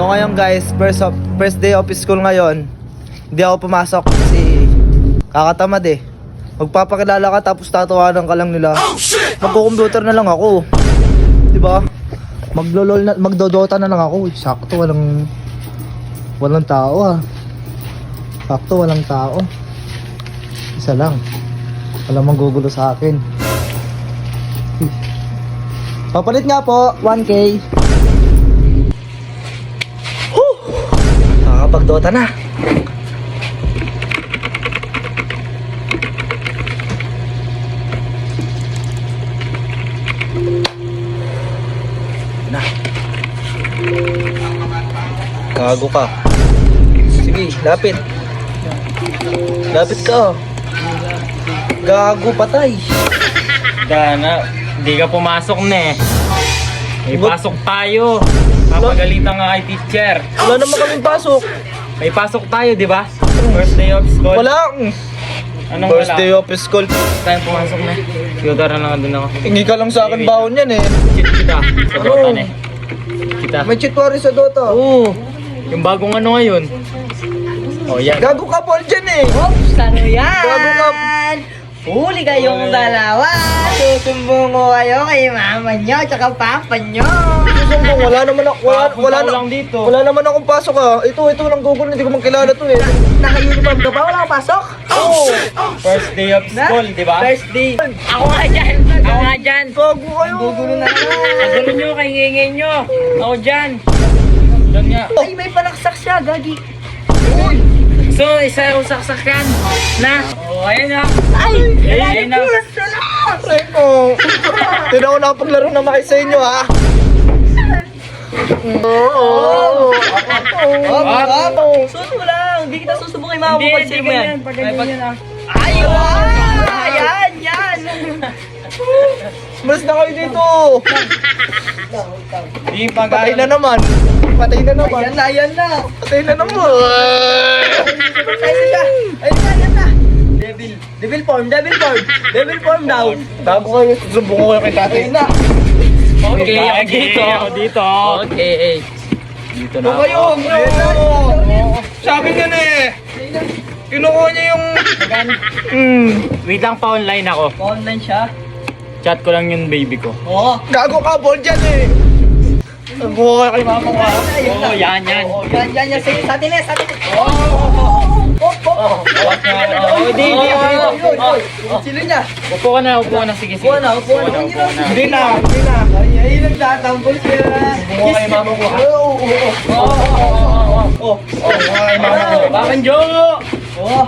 So ngayon guys, first day of school ngayon. Hindi ako pumasok kasi kakatamad eh. Magpapakilala ka tapos tatawanan ka lang nila. Magko-computer na lang ako. 'Di ba? Magdodota na lang ako. Sakto walang tao ah. Sakto walang tao. Isa lang. Walang manggugulo sa akin. Papalit nga po, 1K. Nakakapag-dota na. Na. Gago ka. Sige, lapit. Lapit ka. Gago, patay. Dana, hindi ka pumasok na eh. May pasok tayo. Papagalitan nga kay teacher. Wala naman kaming pasok. May pasok tayo, di ba? First day of school. Wala. Anong First wala? day of school. Tayo pumasok na. Tutor na lang din ako. Hingi ka lang sa akin baon yan eh. Cheat kita. Sa Dota na eh. Kita. May chitwari sa Dota. Oo. Yung bagong ano ngayon. Oh, yan. Gago ka Paul dyan eh. Oops, ano yan? Gago ka. Huli kayong dalawa. Susumbong ko kayo kay mama nyo tsaka papa nyo. Susumbong, wala naman ako. Punta ko lang dito. Wala naman akong pasok ah. Ito lang Google, hindi ko makilala to eh. Naka-uniform ka ba? Wala kang pasok? Oo. First day of school, di ba? First day. Ako nga dyan. Ako nga dyan. Gago kayo. Gugulo na naman. Kagulo nyo, kaingingin nyo. Ako dyan. Dyan nga. Ay, may panaksak siya, gagi. So, isa yung saksakan na. Oh, ayan na. Ay! Ayun na. Aray ko. Hindi na ako nakapaglaro na maki sa inyo ha. Suot mo lang. Hindi kita susubong kay mama mo. Hindi, Pansin mo yan. ganyan. Pag ganyan yan ah. Ay, wow! Ayan, yan. Malas na kayo dito. Di pag Patay na naman. Patay na naman. Ayan na, ayan na. Patay na naman. Ay, siya. Ayun na, ayan na. Devil. Devil form, devil form. Devil form daw. Gago kayo. Susumbong ko kayo kay tatay. Ayun na. Okay, ako dito. Ako dito. Okay. Dito na Huwag kayo. ako. Sabi niya na eh. Kinukuha niya yung... Wait lang pa online ako. Online siya. Chat ko lang yung baby ko. Oo. Gago ka, Paul dyan eh. Susumbong ko kayo kay mama ko ha. Oo, yan. Yan. Sige, sa atin eh, sa atin. Di. Sino niya? Upo ka na. Sige. Upo na. Hindi na. Ay, nagtatambol siya. Susumbong ko kay mama ko ha. Oo. Susumbong ko kay mama ko. Bakang Jo! Oo.